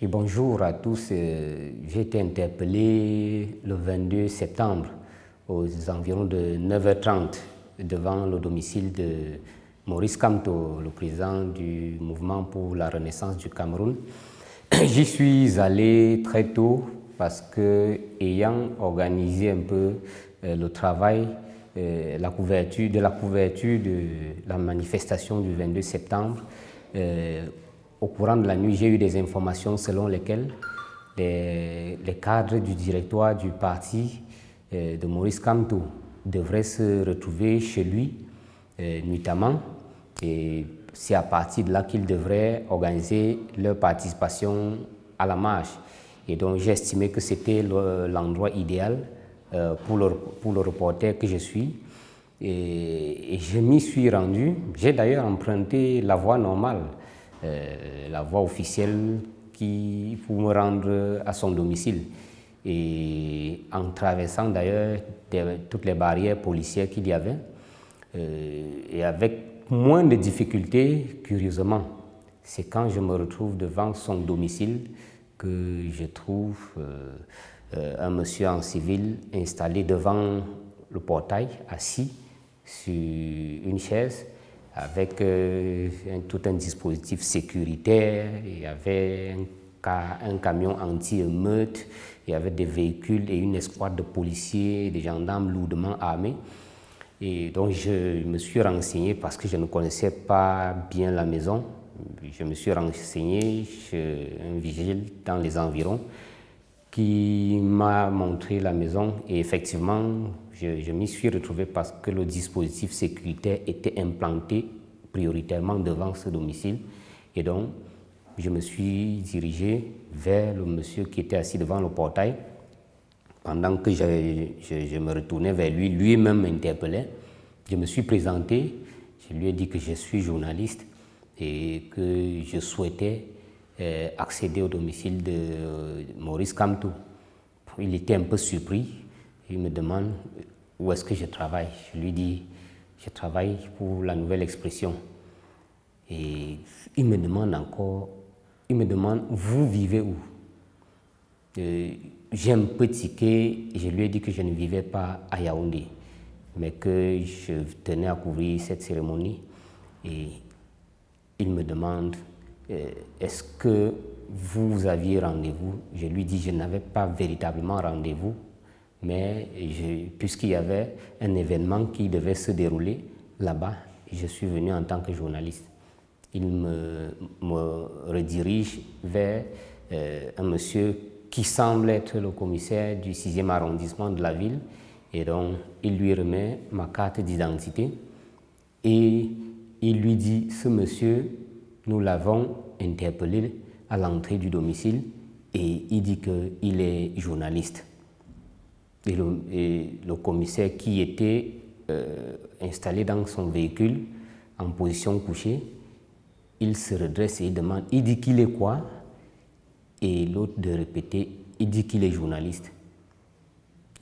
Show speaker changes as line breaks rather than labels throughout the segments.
Oui, bonjour à tous. J'ai été interpellé le 22 septembre aux environs de 9h30 devant le domicile de Maurice Kamto, le président du mouvement pour la renaissance du Cameroun. J'y suis allé très tôt parce que, ayant organisé un peu le travail, la couverture de la manifestation du 22 septembre, au courant de la nuit, j'ai eu des informations selon lesquelles les cadres du directoire du parti de Maurice Kamto devraient se retrouver chez lui nuitamment, et c'est à partir de là qu'ils devraient organiser leur participation à la marche. Et donc j'ai estimé que c'était l'endroit idéal pour le reporter que je suis. Et je m'y suis rendu. J'ai d'ailleurs emprunté la voie normale, la voie officielle pour me rendre à son domicile. Et en traversant d'ailleurs toutes les barrières policières qu'il y avait, et avec moins de difficultés, curieusement, c'est quand je me retrouve devant son domicile que je trouve un monsieur en civil installé devant le portail, assis sur une chaise, avec tout un dispositif sécuritaire. Il y avait un camion anti-émeute, il y avait des véhicules et une escouade de policiers et de gendarmes lourdement armés. Et donc je me suis renseigné parce que je ne connaissais pas bien la maison. Je me suis renseigné chez un vigile dans les environs qui m'a montré la maison, et effectivement je m'y suis retrouvé parce que le dispositif sécuritaire était implanté prioritairement devant ce domicile. Et donc je me suis dirigé vers le monsieur qui était assis devant le portail. Pendant que je me retournais vers lui, lui-même m'interpellait. Je me suis présenté, je lui ai dit que je suis journaliste et que je souhaitais accéder au domicile de Maurice Kamto. Il était un peu surpris, il me demande où est-ce que je travaille. Je lui dis, je travaille pour La Nouvelle Expression. Et il me demande encore, vous vivez où? J'ai un peu tiqué, je lui ai dit que je ne vivais pas à Yaoundé, mais que je tenais à couvrir cette cérémonie. Et il me demande, est-ce que vous aviez rendez-vous? Je lui dis, je n'avais pas véritablement rendez-vous, mais puisqu'il y avait un événement qui devait se dérouler là-bas, je suis venu en tant que journaliste. Il me redirige vers un monsieur qui semble être le commissaire du 6e arrondissement de la ville, et donc il lui remet ma carte d'identité et il lui dit, ce monsieur, nous l'avons interpellé à l'entrée du domicile et il dit qu'il est journaliste. Et le commissaire, qui était installé dans son véhicule en position couchée, il se redresse et il demande, il dit qu'il est quoi? Et l'autre de répéter, il dit qu'il est journaliste.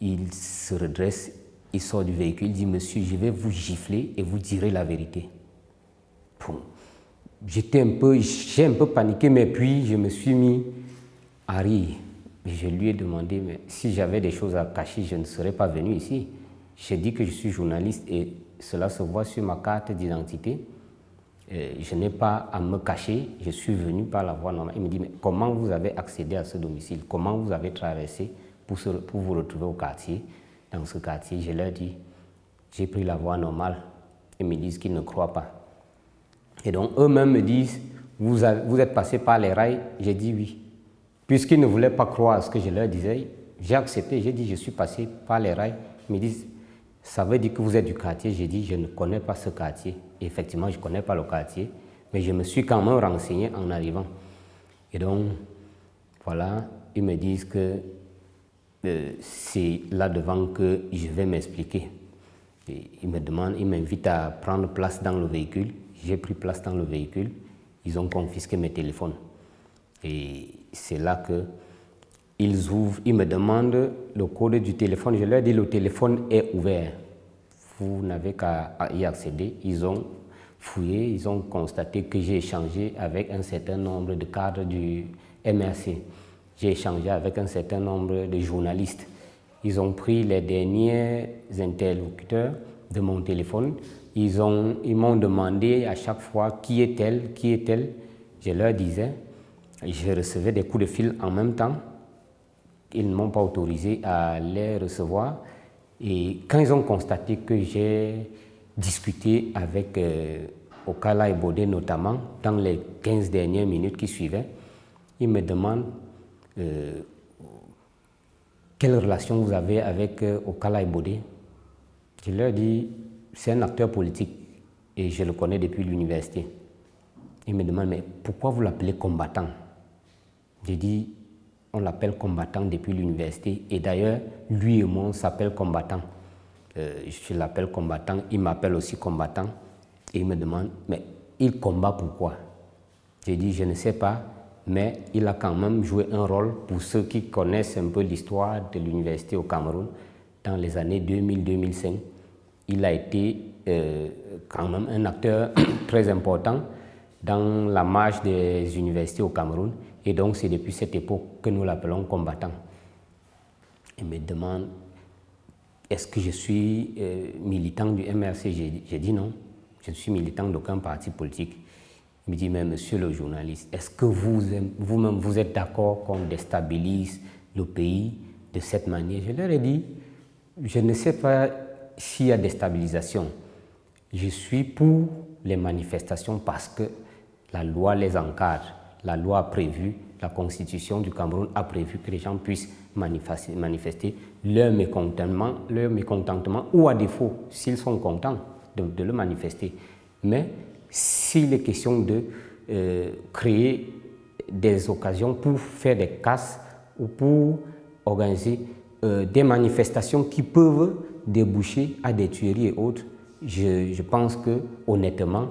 Il se redresse, il sort du véhicule, il dit, monsieur, je vais vous gifler et vous direz la vérité. Bon. J'ai un peu paniqué, mais puis je me suis mis à rire. Je lui ai demandé, mais si j'avais des choses à cacher, je ne serais pas venu ici. J'ai dit que je suis journaliste et cela se voit sur ma carte d'identité. Je n'ai pas à me cacher, je suis venu par la voie normale. Il me dit, mais comment vous avez accédé à ce domicile? Comment vous avez traversé pour vous retrouver au quartier? Dans ce quartier, je leur dis, j'ai pris la voie normale. Ils me disent qu'ils ne croient pas. Et donc eux-mêmes me disent, vous êtes passé par les rails? J'ai dit oui. Puisqu'ils ne voulaient pas croire à ce que je leur disais, j'ai accepté, j'ai dit, je suis passé par les rails. Ils me disent, ça veut dire que vous êtes du quartier? J'ai dit, je ne connais pas ce quartier. Et effectivement, je ne connais pas le quartier, mais je me suis quand même renseigné en arrivant. Et donc, voilà, ils me disent que c'est là-devant que je vais m'expliquer. Ils me demandent, ils m'invitent à prendre place dans le véhicule. J'ai pris place dans le véhicule. Ils ont confisqué mes téléphones. Et c'est là que ils ouvrent, ils me demandent le code du téléphone. Je leur dis, le téléphone est ouvert. Vous n'avez qu'à y accéder. Ils ont fouillé, ils ont constaté que j'ai échangé avec un certain nombre de cadres du MRC. J'ai échangé avec un certain nombre de journalistes. Ils ont pris les derniers interlocuteurs de mon téléphone. Ils m'ont demandé à chaque fois qui est-elle, qui est-elle. Je leur disais, je recevais des coups de fil en même temps. Ils ne m'ont pas autorisé à les recevoir. Et quand ils ont constaté que j'ai discuté avec Okala et Bodé notamment, dans les 15 dernières minutes qui suivaient, ils me demandent quelle relation vous avez avec Okala et Bodé. Je leur dis, c'est un acteur politique et je le connais depuis l'université. Ils me demandent, mais pourquoi vous l'appelez combattant? J'ai dit, on l'appelle combattant depuis l'université et d'ailleurs, lui et moi, on s'appelle combattant. Je l'appelle combattant, il m'appelle aussi combattant et il me demande, mais il combat pourquoi? J'ai dit, je ne sais pas, mais il a quand même joué un rôle pour ceux qui connaissent un peu l'histoire de l'université au Cameroun dans les années 2000-2005. Il a été quand même un acteur très important dans la marche des universités au Cameroun et donc c'est depuis cette époque que nous l'appelons combattant. Il me demande, est-ce que je suis militant du MRC? J'ai dit non, je ne suis militant d'aucun parti politique. Il me dit, mais monsieur le journaliste, est-ce que vous-même vous êtes d'accord qu'on déstabilise le pays de cette manière? Je leur ai dit, je ne sais pas s'il y a déstabilisation. Je suis pour les manifestations parce que la loi les encadre. La loi a prévu, la constitution du Cameroun a prévu que les gens puissent manifester leur mécontentement ou à défaut, s'ils sont contents, de le manifester. Mais s'il est question de créer des occasions pour faire des casses ou pour organiser des manifestations qui peuvent déboucher à des tueries et autres, je pense que honnêtement,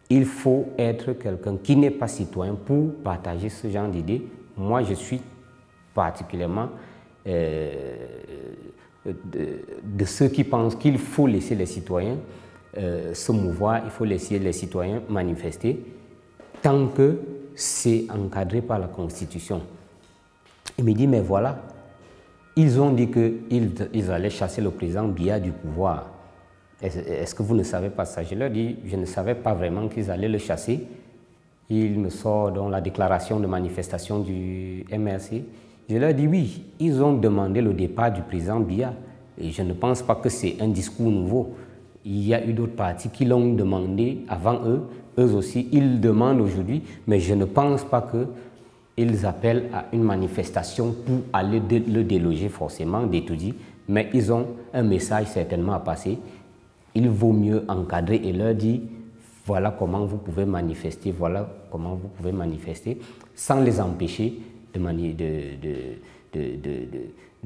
il faut être quelqu'un qui n'est pas citoyen pour partager ce genre d'idées. Moi, je suis particulièrement de ceux qui pensent qu'il faut laisser les citoyens se mouvoir, il faut laisser les citoyens manifester tant que c'est encadré par la Constitution. Il me dit, mais voilà, ils ont dit qu'ils allaient chasser le président Biya du pouvoir. Est-ce que vous ne savez pas ça? Je leur dis, je ne savais pas vraiment qu'ils allaient le chasser. Il me sort dans la déclaration de manifestation du MRC. Je leur dis, oui, ils ont demandé le départ du président Biya. Et je ne pense pas que c'est un discours nouveau. Il y a eu d'autres partis qui l'ont demandé avant eux. Eux aussi, ils demandent aujourd'hui. Mais je ne pense pas qu'ils appellent à une manifestation pour aller le déloger forcément, d'étudier. Mais ils ont un message certainement à passer. Il vaut mieux encadrer et leur dire voilà comment vous pouvez manifester, voilà comment vous pouvez manifester, sans les empêcher de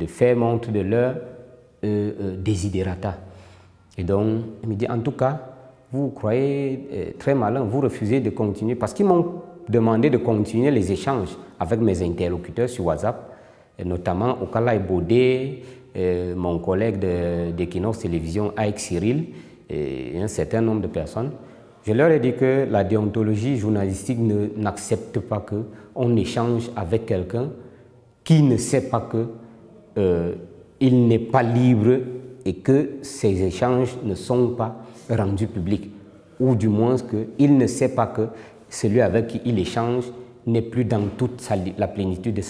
faire montre de leur desiderata. Et donc, il me dit en tout cas, vous croyez très malin, vous refusez de continuer, parce qu'ils m'ont demandé de continuer les échanges avec mes interlocuteurs sur WhatsApp, et notamment Okala et Bodé, mon collègue d'Equinox Télévision, Aïk Cyril, et un certain nombre de personnes. Je leur ai dit que la déontologie journalistique n'accepte pas qu'on échange avec quelqu'un qui ne sait pas qu'il n'est pas libre et que ces échanges ne sont pas rendus publics, ou du moins qu'il ne sait pas que celui avec qui il échange n'est plus dans toute la plénitude de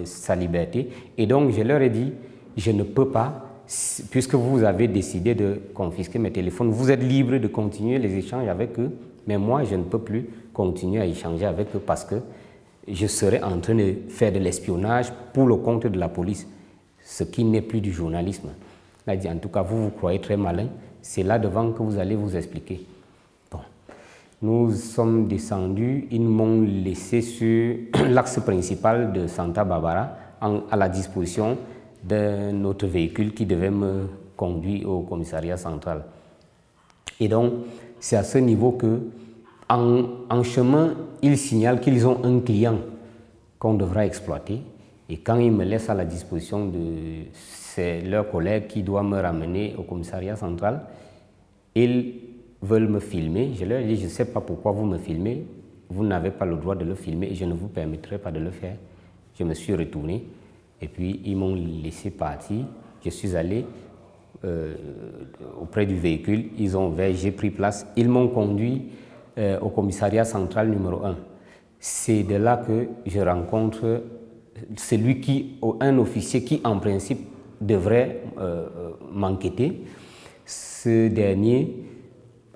sa liberté. Et donc, je leur ai dit, je ne peux pas, puisque vous avez décidé de confisquer mes téléphones, vous êtes libre de continuer les échanges avec eux, mais moi, je ne peux plus continuer à échanger avec eux parce que je serais en train de faire de l'espionnage pour le compte de la police, ce qui n'est plus du journalisme. Il a dit, en tout cas, vous croyez très malin, c'est là devant que vous allez vous expliquer. Bon. Nous sommes descendus, ils m'ont laissé sur l'axe principal de Santa Barbara à la disposition d'un autre véhicule qui devait me conduire au commissariat central. Et donc, c'est à ce niveau que, en chemin, ils signalent qu'ils ont un client qu'on devra exploiter. Et quand ils me laissent à la disposition de leur collègue qui doit me ramener au commissariat central, ils veulent me filmer. Je leur dis, je ne sais pas pourquoi vous me filmez. vous n'avez pas le droit de le filmer et je ne vous permettrai pas de le faire. Je me suis retourné et puis ils m'ont laissé partir. Je suis allé auprès du véhicule, ils ont ouvert, j'ai pris place. Ils m'ont conduit au commissariat central numéro 1. C'est de là que je rencontre un officier qui en principe devrait m'enquêter. Ce dernier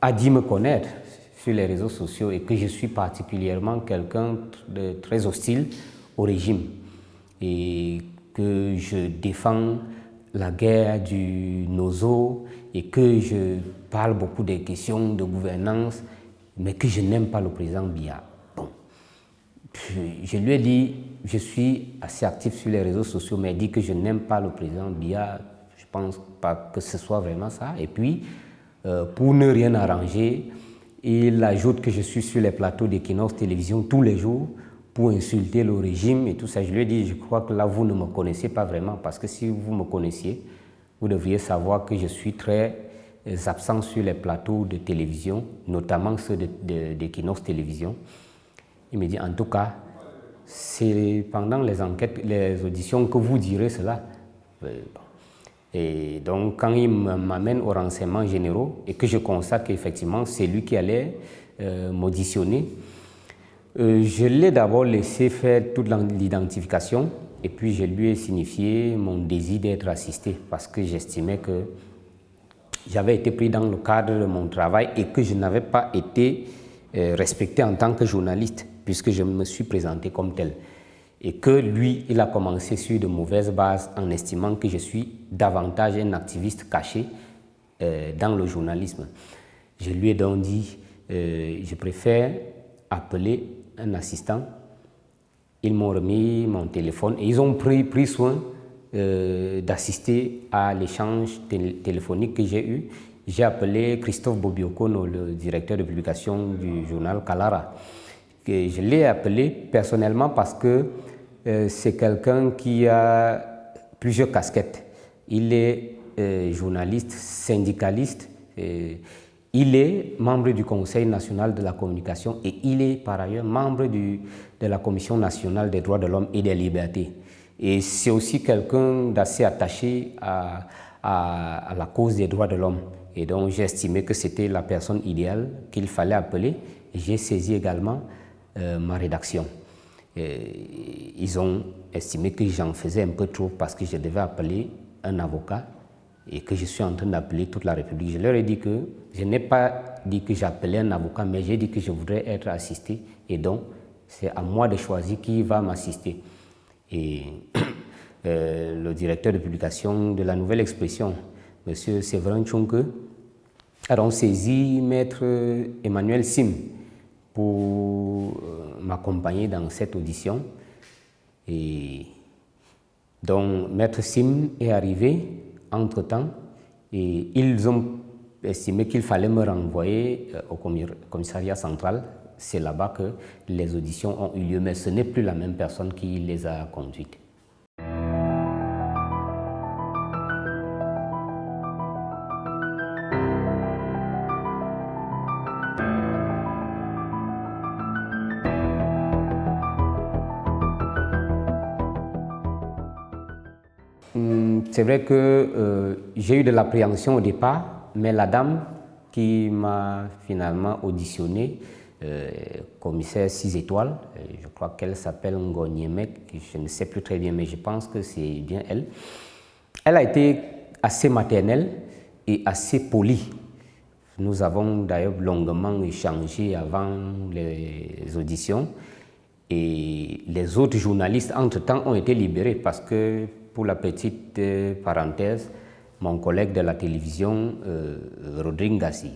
a dit me connaître sur les réseaux sociaux et que je suis particulièrement quelqu'un de très hostile au régime et que je défends la guerre du Nozo et que je parle beaucoup des questions de gouvernance, mais que je n'aime pas le président Biya. Bon. Je lui ai dit, je suis assez actif sur les réseaux sociaux, mais il dit que je n'aime pas le président Biya. Je ne pense pas que ce soit vraiment ça. Et puis, pour ne rien arranger, il ajoute que je suis sur les plateaux d'Equinox Télévision tous les jours pour insulter le régime et tout ça. Je lui ai dit, je crois que là, vous ne me connaissez pas vraiment, parce que si vous me connaissiez, vous devriez savoir que je suis très absent sur les plateaux de télévision, notamment ceux d'Equinox Télévision. Il me dit, en tout cas, c'est pendant les enquêtes, les auditions que vous direz cela. Et donc, quand il m'amène aux renseignements généraux et que je constate qu'effectivement, c'est lui qui allait m'auditionner, je l'ai d'abord laissé faire toute l'identification et puis je lui ai signifié mon désir d'être assisté parce que j'estimais que j'avais été pris dans le cadre de mon travail et que je n'avais pas été respecté en tant que journaliste puisque je me suis présenté comme tel. Et que lui, il a commencé sur de mauvaises bases en estimant que je suis davantage un activiste caché dans le journalisme. Je lui ai donc dit, je préfère appeler un assistant. Ils m'ont remis mon téléphone et ils ont pris soin d'assister à l'échange téléphonique que j'ai eu. J'ai appelé Christophe Bobiokono, le directeur de publication du journal Kalara. Et je l'ai appelé personnellement parce que c'est quelqu'un qui a plusieurs casquettes. Il est journaliste, syndicaliste, il est membre du Conseil national de la communication et il est par ailleurs membre de la Commission nationale des droits de l'homme et des libertés. Et c'est aussi quelqu'un d'assez attaché à la cause des droits de l'homme. Et donc j'ai estimé que c'était la personne idéale qu'il fallait appeler. Et j'ai saisi également ma rédaction. Ils ont estimé que j'en faisais un peu trop parce que je devais appeler un avocat et que je suis en train d'appeler toute la République. Je leur ai dit que je n'ai pas dit que j'appelais un avocat, mais j'ai dit que je voudrais être assisté et donc c'est à moi de choisir qui va m'assister. Et le directeur de publication de la Nouvelle Expression, M. Séverin Tchonke, a donc saisi Maître Emmanuel Sim pour m'accompagner dans cette audition. Et donc, Maître Sim est arrivé entre-temps et ils ont estimé qu'il fallait me renvoyer au commissariat central. C'est là-bas que les auditions ont eu lieu, mais ce n'est plus la même personne qui les a conduites. C'est vrai que j'ai eu de l'appréhension au départ, mais la dame qui m'a finalement auditionné, commissaire 6 étoiles, je crois qu'elle s'appelle Ngonyémek, je ne sais plus très bien, mais je pense que c'est bien elle. Elle a été assez maternelle et assez polie. Nous avons d'ailleurs longuement échangé avant les auditions et les autres journalistes entre-temps ont été libérés parce que, pour la petite parenthèse, mon collègue de la télévision, Rodrigue Gassi,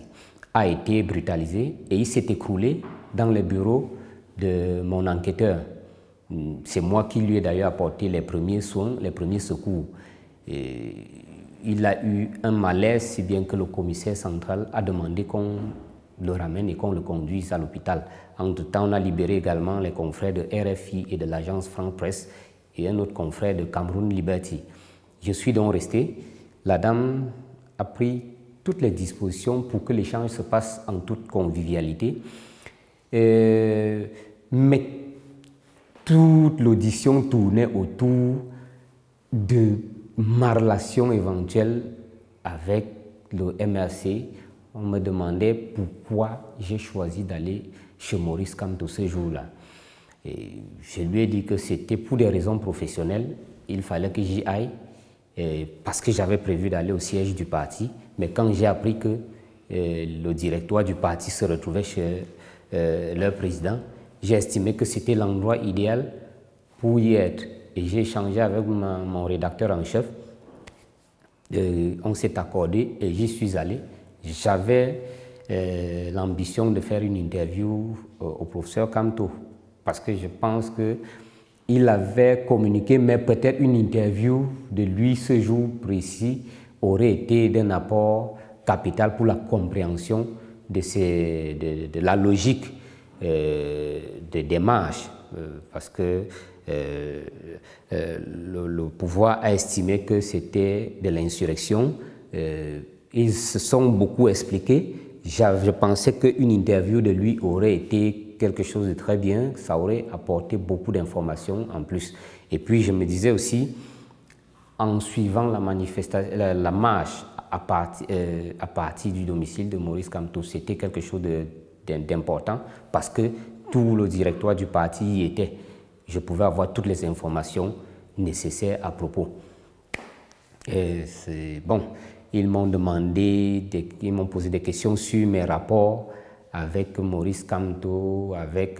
a été brutalisé et il s'est écroulé dans les bureaux de mon enquêteur. C'est moi qui lui ai d'ailleurs apporté les premiers soins, les premiers secours. Et il a eu un malaise, si bien que le commissaire central a demandé qu'on le ramène et qu'on le conduise à l'hôpital. Entre-temps, on a libéré également les confrères de RFI et de l'agence France Presse et un autre confrère de Cameroun Liberty. Je suis donc resté. La dame a pris toutes les dispositions pour que l'échange se passe en toute convivialité. Mais toute l'audition tournait autour de ma relation éventuelle avec le MRC. On me demandait pourquoi j'ai choisi d'aller chez Maurice Kamto ce jour-là. Et je lui ai dit que c'était pour des raisons professionnelles. Il fallait que j'y aille parce que j'avais prévu d'aller au siège du parti. Mais quand j'ai appris que le directoire du parti se retrouvait chez leur président, j'ai estimé que c'était l'endroit idéal pour y être. Et j'ai échangé avec mon rédacteur en chef. On s'est accordé et j'y suis allé. J'avais l'ambition de faire une interview au professeur Kamto parce que je pense qu'il avait communiqué, mais peut-être une interview de lui ce jour précis aurait été d'un apport capital pour la compréhension de la logique des démarches parce que le pouvoir a estimé que c'était de l'insurrection. Ils se sont beaucoup expliqués. Je pensais qu'une interview de lui aurait été quelque chose de très bien, ça aurait apporté beaucoup d'informations en plus. Et puis je me disais aussi, en suivant la manifestation, la marche à partir du domicile de Maurice Kamto, c'était quelque chose d'important parce que tout le directoire du parti y était. Je pouvais avoir toutes les informations nécessaires à propos. Bon, ils m'ont posé des questions sur mes rapports avec Maurice Kamto, avec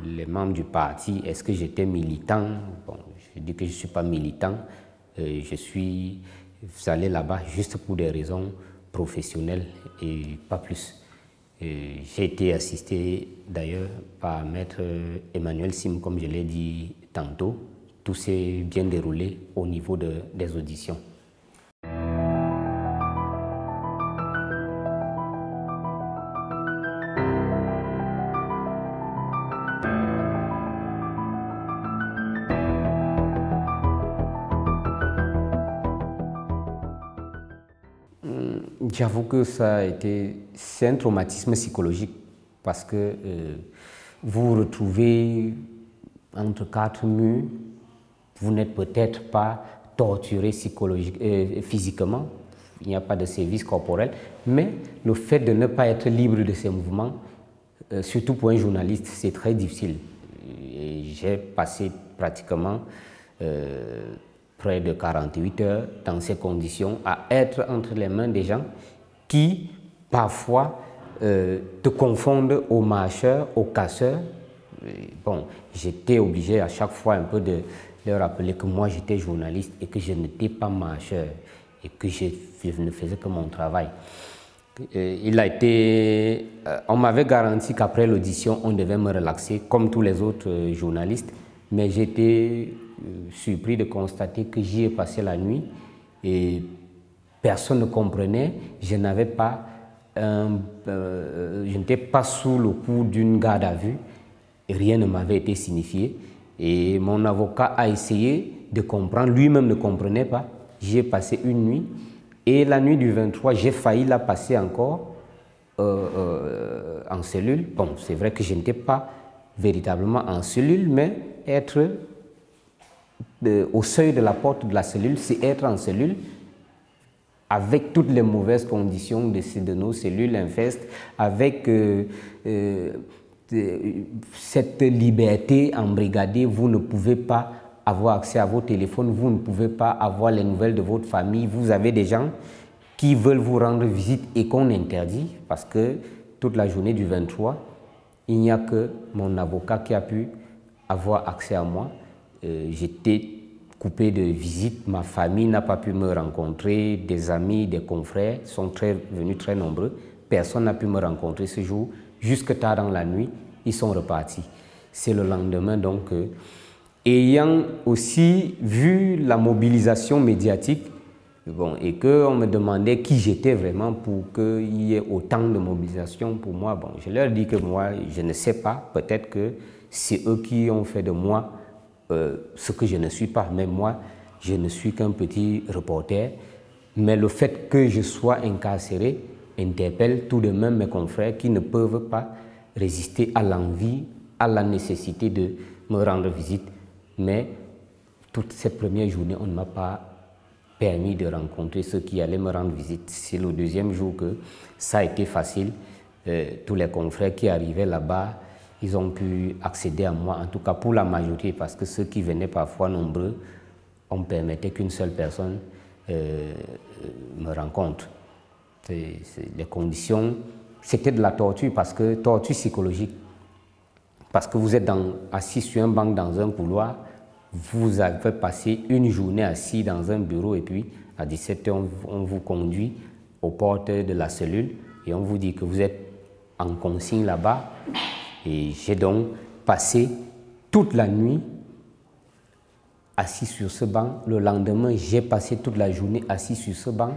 les membres du parti. Est-ce que j'étais militant? Bon, je dis que je ne suis pas militant. Je suis allé là-bas juste pour des raisons professionnelles et pas plus. J'ai été assisté d'ailleurs par Maître Emmanuel Sim, comme je l'ai dit tantôt. Tout s'est bien déroulé au niveau des auditions. J'avoue que c'est un traumatisme psychologique parce que vous vous retrouvez entre quatre murs, vous n'êtes peut-être pas torturé physiquement, il n'y a pas de sévices corporels, mais le fait de ne pas être libre de ses mouvements, surtout pour un journaliste, c'est très difficile. J'ai passé pratiquement près de 48 heures dans ces conditions, à être entre les mains des gens qui, parfois, te confondent aux marcheurs, aux casseurs. Bon, j'étais obligé à chaque fois un peu de leur rappeler que moi, j'étais journaliste et que je n'étais pas marcheur et que je ne faisais que mon travail. On m'avait garanti qu'après l'audition, on devait me relaxer comme tous les autres journalistes, mais j'étais surpris de constater que j'y ai passé la nuit et personne ne comprenait. Je n'avais pas, je n'étais pas sous le coup d'une garde à vue, rien ne m'avait été signifié et mon avocat a essayé de comprendre, lui-même ne comprenait pas. J'y ai passé une nuit et la nuit du 23, j'ai failli la passer encore en cellule. Bon, c'est vrai que je n'étais pas véritablement en cellule, mais être au seuil de la porte de la cellule, c'est être en cellule avec toutes les mauvaises conditions de nos cellules infestes, avec cette liberté embrigadée. Vous ne pouvez pas avoir accès à vos téléphones, vous ne pouvez pas avoir les nouvelles de votre famille. Vous avez des gens qui veulent vous rendre visite et qu'on interdit parce que toute la journée du 23, il n'y a que mon avocat qui a pu avoir accès à moi. J'étais coupé de visite, ma famille n'a pas pu me rencontrer, des amis, des confrères sont venus très nombreux. Personne n'a pu me rencontrer ce jour. Jusque tard dans la nuit, ils sont repartis. C'est le lendemain donc, ayant aussi vu la mobilisation médiatique, bon, et qu'on me demandait qui j'étais vraiment pour qu'il y ait autant de mobilisation pour moi, bon, je leur dis que moi, je ne sais pas, peut-être que c'est eux qui ont fait de moi ce que je ne suis pas, mais moi, je ne suis qu'un petit reporter. Mais le fait que je sois incarcéré interpelle tout de même mes confrères qui ne peuvent pas résisté à l'envie, à la nécessité de me rendre visite. Mais toutes ces premières journées, on ne m'a pas permis de rencontrer ceux qui allaient me rendre visite. C'est le deuxième jour que ça a été facile. Tous les confrères qui arrivaient là-bas, ils ont pu accéder à moi, en tout cas pour la majorité, parce que ceux qui venaient parfois nombreux, on permettait qu'une seule personne me rencontre. Les conditions, c'était de la torture, torture psychologique, parce que vous êtes assis sur un banc dans un couloir, vous avez passé une journée assis dans un bureau et puis à 17 h, on vous conduit aux portes de la cellule et on vous dit que vous êtes en consigne là-bas. Et j'ai donc passé toute la nuit assis sur ce banc. Le lendemain, j'ai passé toute la journée assis sur ce banc,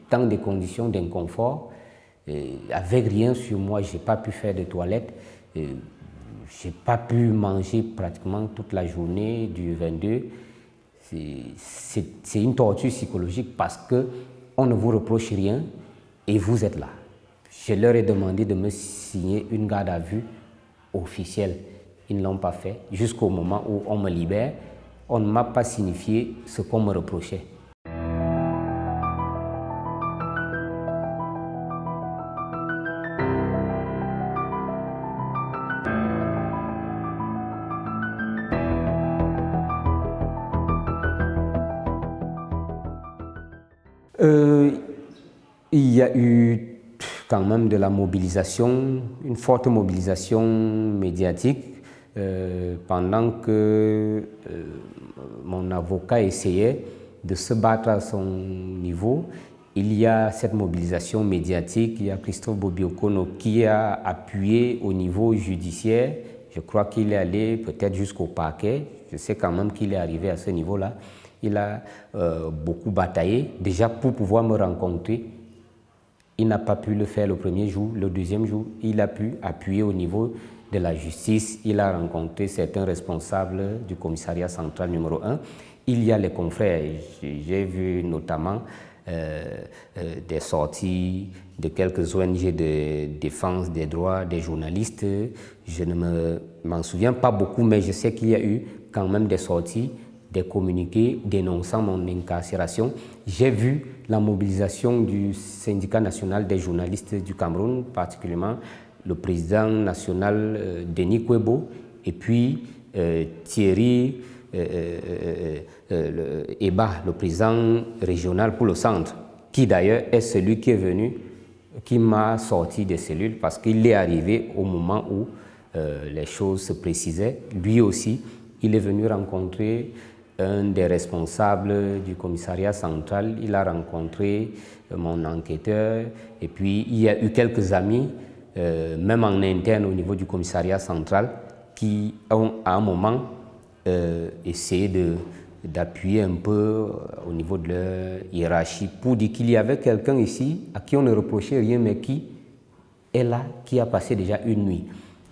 dans des conditions d'inconfort. Avec rien sur moi, je n'ai pas pu faire de toilette. Je n'ai pas pu manger pratiquement toute la journée du 22. C'est une torture psychologique parce qu'on ne vous reproche rien et vous êtes là. Je leur ai demandé de me signer une garde à vue officielle. Ils ne l'ont pas fait jusqu'au moment où on me libère. On ne m'a pas signifié ce qu'on me reprochait. Il y a eu quand même de la mobilisation, une forte mobilisation médiatique pendant que mon avocat essayait de se battre à son niveau. Il y a cette mobilisation médiatique, il y a Christophe Bobby-Okono qui a appuyé au niveau judiciaire. Je crois qu'il est allé peut-être jusqu'au parquet. Je sais quand même qu'il est arrivé à ce niveau-là. Il a beaucoup bataillé déjà pour pouvoir me rencontrer. Il n'a pas pu le faire le premier jour. Le deuxième jour, il a pu appuyer au niveau de la justice. Il a rencontré certains responsables du commissariat central numéro 1. Il y a les confrères. J'ai vu notamment des sorties de quelques ONG de défense des droits des journalistes. Je ne m'en souviens pas beaucoup, mais je sais qu'il y a eu quand même des sorties, des communiqués dénonçant mon incarcération. J'ai vu la mobilisation du syndicat national des journalistes du Cameroun, particulièrement le président national Denis Kwebo et puis Thierry Eba, le président régional pour le centre, qui d'ailleurs est celui qui est venu, qui m'a sorti des cellules parce qu'il est arrivé au moment où les choses se précisaient. Lui aussi, il est venu rencontrer un des responsables du commissariat central, il a rencontré mon enquêteur et puis il y a eu quelques amis, même en interne au niveau du commissariat central, qui ont à un moment essayé d'appuyer un peu au niveau de leur hiérarchie pour dire qu'il y avait quelqu'un ici à qui on ne reprochait rien mais qui est là, qui a passé déjà une nuit.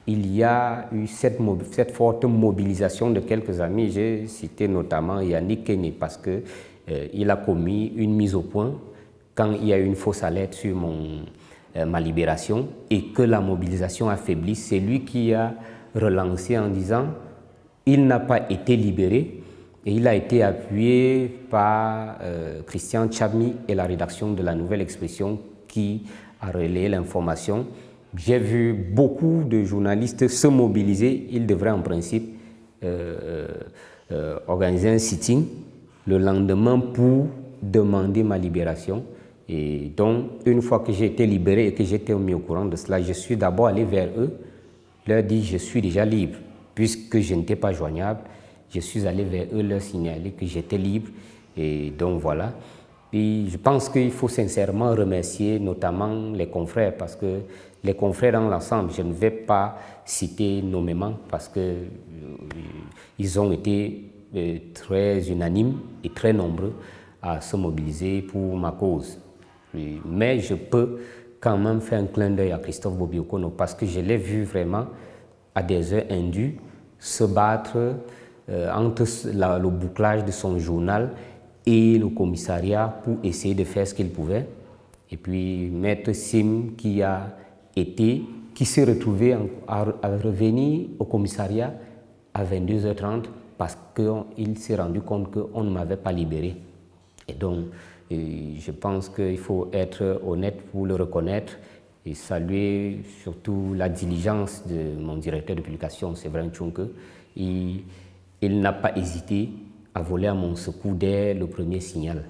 Il y a eu cette forte mobilisation de quelques amis. J'ai cité notamment Yannick Kene parce qu'il a commis une mise au point quand il y a eu une fausse alerte sur ma libération et que la mobilisation affaiblit. C'est lui qui a relancé en disant il n'a pas été libéré et il a été appuyé par Christian Tchabmi et la rédaction de la Nouvelle Expression qui a relayé l'information. J'ai vu beaucoup de journalistes se mobiliser. Ils devraient en principe organiser un sitting le lendemain pour demander ma libération. Et donc, une fois que j'ai été libéré et que j'étais mis au courant de cela, je suis d'abord allé vers eux, leur dire je suis déjà libre. Puisque je n'étais pas joignable, je suis allé vers eux leur signaler que j'étais libre. Et donc voilà. Et je pense qu'il faut sincèrement remercier notamment les confrères parce que les confrères dans l'ensemble, je ne vais pas citer nommément parce qu'ils ont été très unanimes et très nombreux à se mobiliser pour ma cause. Mais je peux quand même faire un clin d'œil à Christophe Bobby-Okono parce que je l'ai vu vraiment à des heures indues se battre entre le bouclage de son journal et le commissariat pour essayer de faire ce qu'il pouvait. Et puis Maître Sim qui qui s'est retrouvé à revenir au commissariat à 22h30 parce qu'il s'est rendu compte qu'on ne m'avait pas libéré. Et donc, je pense qu'il faut être honnête pour le reconnaître et saluer surtout la diligence de mon directeur de publication, Séverin Tchonke. Il n'a pas hésité à voler à mon secours dès le premier signal.